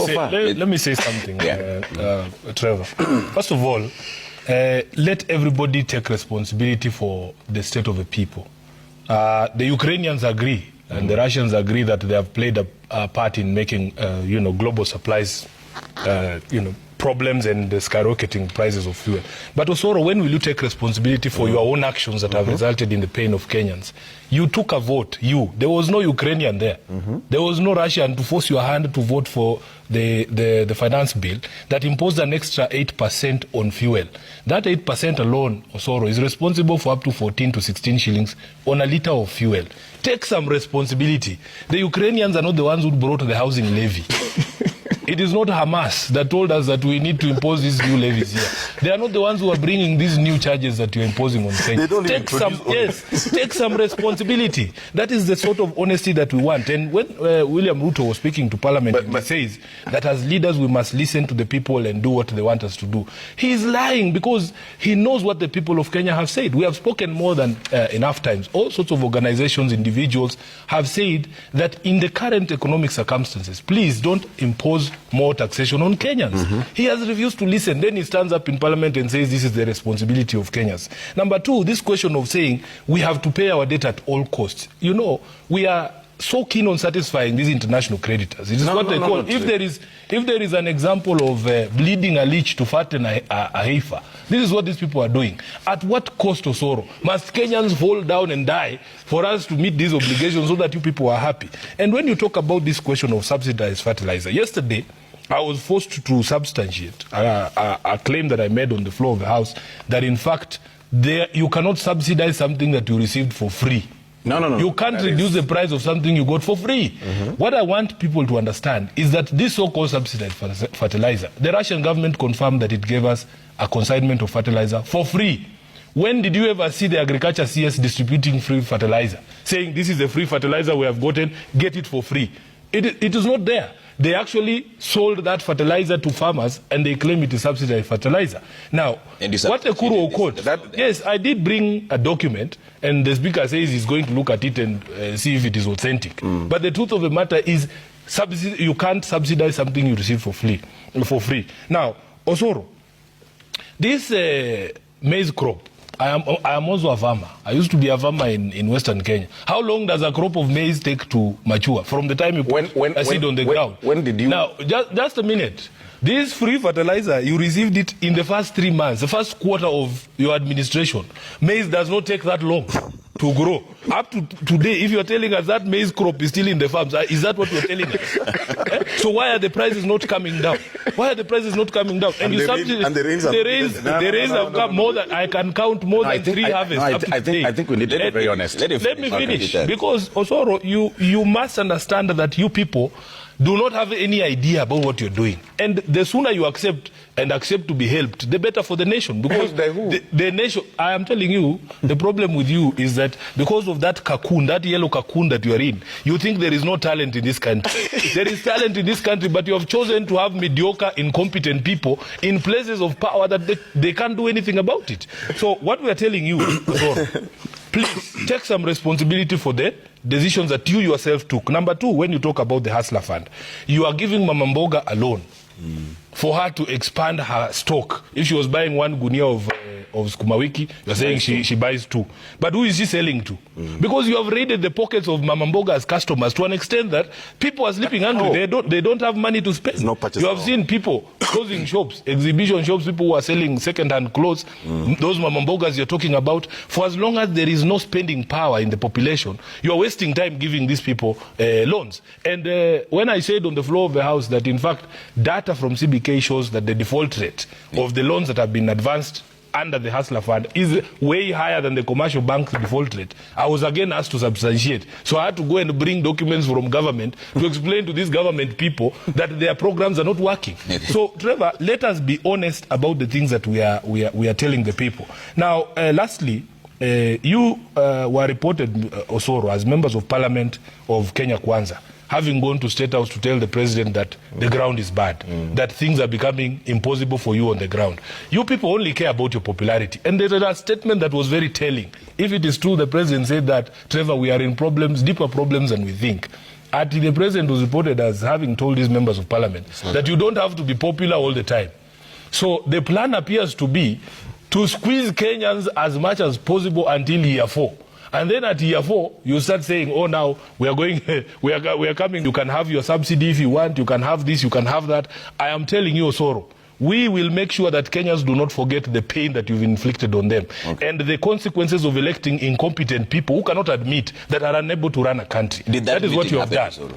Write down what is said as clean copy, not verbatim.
let me say something, Trevor. First of all, let everybody take responsibility for the state of the people. The Ukrainians agree, and the Russians agree that they have played a part in making, global supplies, problems and the skyrocketing prices of fuel. But also, when will you take responsibility for your own actions that have resulted in the pain of Kenyans? You took a vote, there was no Ukrainian there. There was no Russian to force your hand to vote for the finance bill that imposed an extra 8% on fuel. That 8% alone, Osoro, is responsible for up to 14 to 16 shillings on a liter of fuel. Take some responsibility. The Ukrainians are not the ones who brought the housing levy. It is not Hamas that told us that we need to impose these new levies here. They are not the ones who are bringing these new charges that you're imposing on Kenya. Take some responsibility. That is the sort of honesty that we want. And when William Ruto was speaking to Parliament, he says that as leaders we must listen to the people and do what they want us to do. He is lying because he knows what the people of Kenya have said. We have spoken more than enough times. All sorts of organizations, individuals have said that in the current economic circumstances, please don't impose more taxation on Kenyans. He has refused to listen. Then he stands up in Parliament and says this is the responsibility of Kenyans. Number two, this question of saying we have to pay our debt at all costs. We are so keen on satisfying these international creditors. It is what they call, if there is an example of bleeding a leech to fatten a heifer, this is what these people are doing. At what cost, Osoro? Must Kenyans fall down and die for us to meet these obligations so that you people are happy? And when you talk about this question of subsidized fertilizer, yesterday I was forced to substantiate a claim that I made on the floor of the House that in fact you cannot subsidize something that you received for free. No. You can't reduce the price of something you got for free. What I want people to understand is that this so-called subsidized fertilizer, the Russian government confirmed that it gave us a consignment of fertilizer for free. When did you ever see the agriculture CS distributing free fertilizer, saying this is a free fertilizer we have gotten, get it for free? It is not there. They actually sold that fertilizer to farmers and they claim it is subsidized fertilizer. Now, what Ekuru Okot, yes, I did bring a document and the speaker says he's going to look at it and see if it is authentic. But the truth of the matter is you can't subsidize something you receive for free. Now, Osoro, this maize crop, I am also a farmer. I used to be a farmer in Western Kenya. How long does a crop of maize take to mature from the time you put a seed on the ground? When did you? Now, just a minute. This free fertilizer, you received it in the first 3 months, the first quarter of your administration. Maize does not take that long to grow. Up to today, if you're telling us that maize crop is still in the farms, is that what you're telling us? So why are the prices not coming down? Why are the prices not coming down? And the rains have come more than, I can count more than 3 harvests. I think we need to be very honest. Let me finish. Because, Osoro, you must understand that you people do not have any idea about what you're doing. And the sooner you accept to be helped, the better for the nation. Because the nation, I am telling you, the problem with you is that because of that cocoon, that yellow cocoon that you are in, you think there is no talent in this country. There is talent in this country, but you have chosen to have mediocre, incompetent people in places of power that they can't do anything about it. So what we are telling you, please take some responsibility for the decisions that you yourself took. Number two, when you talk about the Hustler Fund, you are giving Mama Mboga a loan for her to expand her stock. If she was buying 1 gunia of Sukuma Wiki, you're saying she buys 2. But who is she selling to? Because you have raided the pockets of Mama Mboga's customers to an extent that people are sleeping hungry. They don't have money to spend. You have seen people closing shops, exhibition shops, people who are selling second-hand clothes. Those Mama Mbogas you're talking about. For as long as there is no spending power in the population, you're wasting time giving these people loans. And when I said on the floor of the House that in fact data from CBK shows that the default rate of the loans that have been advanced under the Hustler Fund is way higher than the commercial bank's default rate, I was again asked to substantiate. So I had to go and bring documents from government to explain to these government people that their programs are not working. So, Trevor, let us be honest about the things that we are telling the people. Now, lastly, you were reported, Osoro, as members of Parliament of Kenya Kwanza, having gone to State House to tell the president that the ground is bad, that things are becoming impossible for you on the ground. You people only care about your popularity. And there's a statement that was very telling. If it is true, the president said that, Trevor, we are in problems, deeper problems than we think. the president was reported as having told his members of parliament that you don't have to be popular all the time. So the plan appears to be to squeeze Kenyans as much as possible until year 4. And then at year 4, you start saying, oh, now we are going, we are coming, you can have your subsidy if you want, you can have this, you can have that. I am telling you, Osoro, we will make sure that Kenyans do not forget the pain that you've inflicted on them. Okay. And the consequences of electing incompetent people who cannot admit that are unable to run a country. That is what you have done.